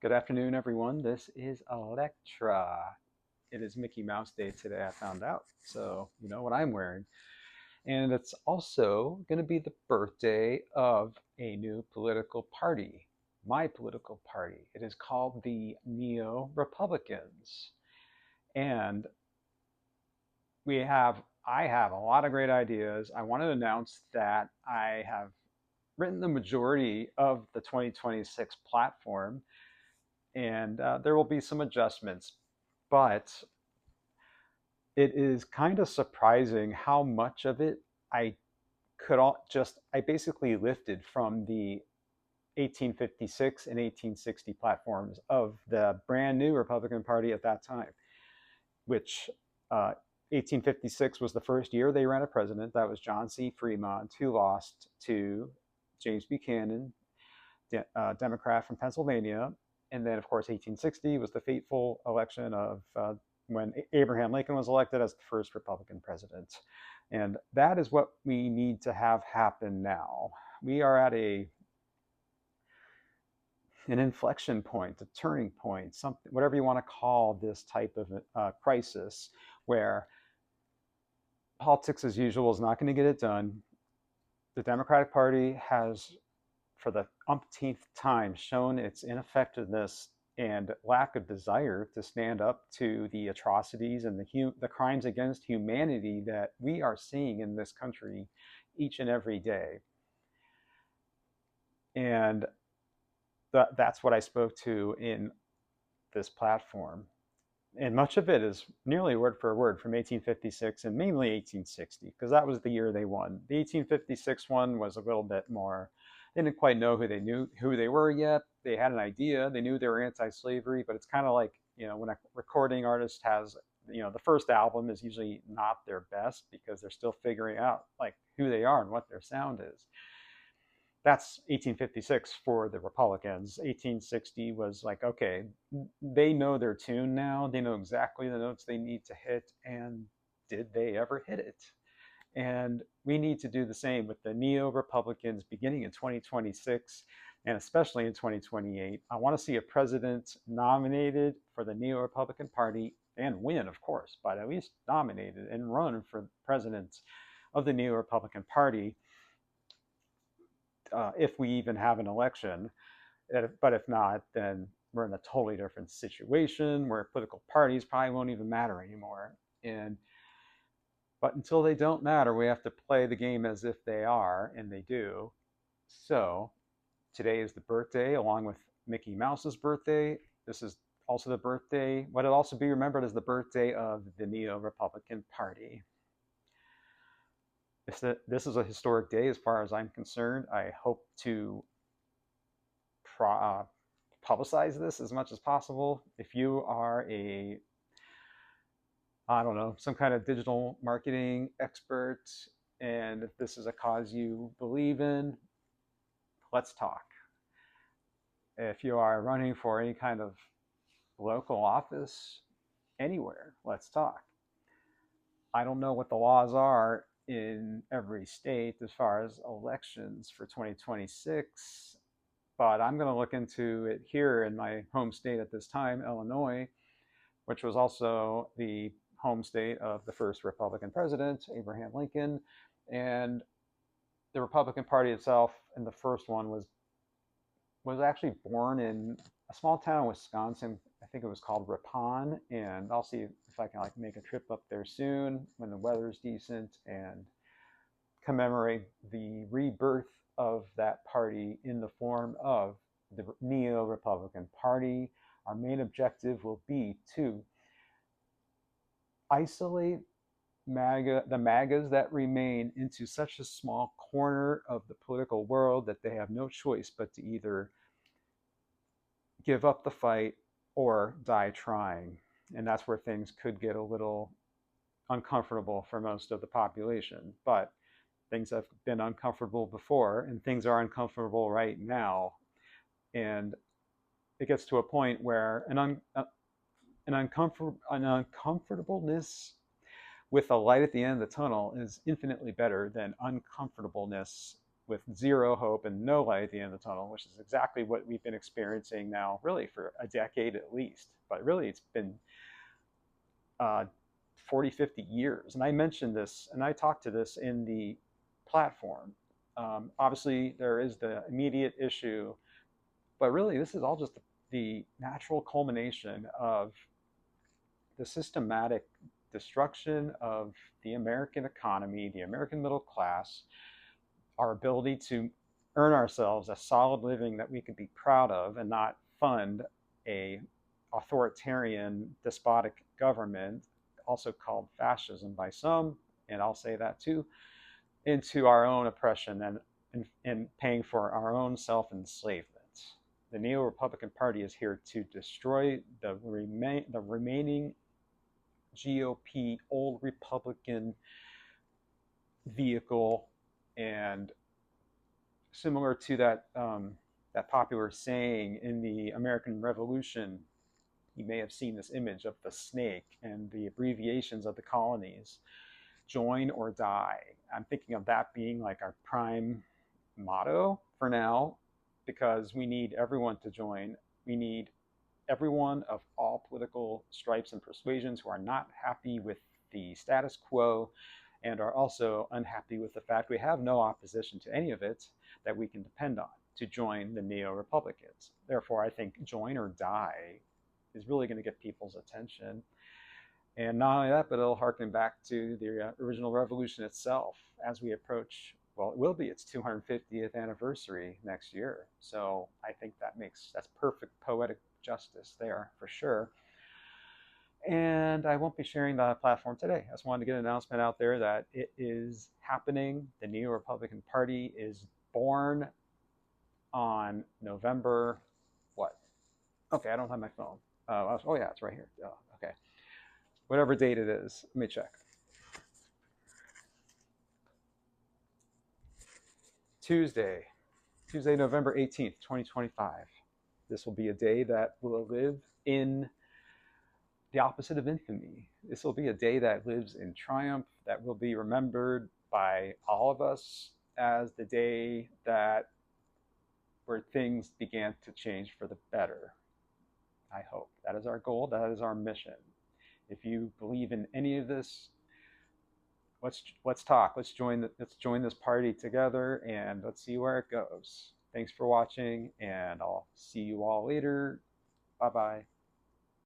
Good afternoon, everyone. This is Elektra. It is Mickey Mouse Day today, I found out. So, you know what I'm wearing. And it's also going to be the birthday of a new political party, my political party. It is called the Neo Republicans. And I have a lot of great ideas. I want to announce that I have written the majority of the 2026 platform, and there will be some adjustments. But it is kind of surprising how much of it I I basically lifted from the 1856 and 1860 platforms of the brand new Republican Party at that time, which 1856 was the first year they ran a president. That was John C. Fremont, who lost to James Buchanan, Democrat from Pennsylvania. And then, of course, 1860 was the fateful election of when Abraham Lincoln was elected as the first Republican president. And that is what we need to have happen now. We are at an inflection point, a turning point, something, whatever you want to call this type of crisis, where politics as usual is not going to get it done. The Democratic Party has, for the umpteenth time, shown its ineffectiveness and lack of desire to stand up to the atrocities and the crimes against humanity that we are seeing in this country each and every day. And that's what I spoke to in this platform. And much of it is nearly word for word from 1856 and mainly 1860, because that was the year they won. The 1856 one was a little bit more, they didn't quite know who they were yet. They had an idea. They knew they were anti-slavery, but it's kind of like, when a recording artist has, the first album is usually not their best because they're still figuring out like who they are and what their sound is. That's 1856 for the Republicans. 1860 was like, okay, they know their tune now. They know exactly the notes they need to hit. And did they ever hit it? And we need to do the same with the Neo Republicans beginning in 2026 and especially in 2028. I want to see a president nominated for the Neo Republican Party and win, of course, but at least nominated and run for president of the Neo Republican Party. If we even have an election. But if not, then we're in a totally different situation where political parties probably won't even matter anymore. But until they don't matter, we have to play the game as if they are, and they do. So today is the birthday, along with Mickey Mouse's birthday. This is also the birthday, what it also be remembered as the birthday of the Neo Republican Party. This is a historic day as far as I'm concerned. I hope to publicize this as much as possible. If you are I don't know, some kind of digital marketing expert, and if this is a cause you believe in, let's talk. If you are running for any kind of local office anywhere, let's talk. I don't know what the laws are in every state as far as elections for 2026, but I'm going to look into it here in my home state at this time, Illinois, which was also the home state of the first Republican president, Abraham Lincoln. And the Republican Party itself, and the first one was actually born in a small town in Wisconsin. I think it was called Ripon, and I'll see if I can like make a trip up there soon when the weather's decent and commemorate the rebirth of that party in the form of the Neo-Republican Party. Our main objective will be to isolate the MAGAs that remain into such a small corner of the political world that they have no choice but to either give up the fight or die trying. And that's where things could get a little uncomfortable for most of the population. But things have been uncomfortable before, and things are uncomfortable right now. And it gets to a point where an uncomfortableness with a light at the end of the tunnel is infinitely better than uncomfortableness with zero hope and no light at the end of the tunnel, which is exactly what we've been experiencing now, really for a decade at least. But really, it's been 40, 50 years. And I mentioned this, and I talked to this in the platform. Obviously, there is the immediate issue, but really, this is all just the natural culmination of the systematic destruction of the American economy, the American middle class, our ability to earn ourselves a solid living that we could be proud of and not fund a authoritarian, despotic government, also called fascism by some, and I'll say that too, into our own oppression and paying for our own self-enslavement. The Neo-Republican Party is here to destroy the remaining GOP, old Republican vehicle, and similar to that popular saying in the American Revolution, you may have seen this image of the snake and the abbreviations of the colonies, join or die. I'm thinking of that being like our prime motto for now, because we need everyone to join. We need everyone of all political stripes and persuasions who are not happy with the status quo and are also unhappy with the fact we have no opposition to any of it that we can depend on to join the Neo-Republicans. Therefore, I think join or die is really going to get people's attention. And not only that, but it'll harken back to the original revolution itself as we approach, well, it will be its 250th anniversary next year. So I think that's perfect poetic justice there for sure. And I won't be sharing the platform today. I just wanted to get an announcement out there that it is happening. The Neo-Republican Party is born on November, what? Okay, I don't have my phone. Oh yeah, it's right here. Oh, okay. Whatever date it is, let me check. Tuesday, November 18th, 2025. This will be a day that will live in the opposite of infamy. This will be a day that lives in triumph, that will be remembered by all of us as the day where things began to change for the better. I hope. That is our goal. That is our mission. If you believe in any of this, let's talk. Let's join this party together, and let's see where it goes. Thanks for watching, and I'll see you all later. Bye-bye.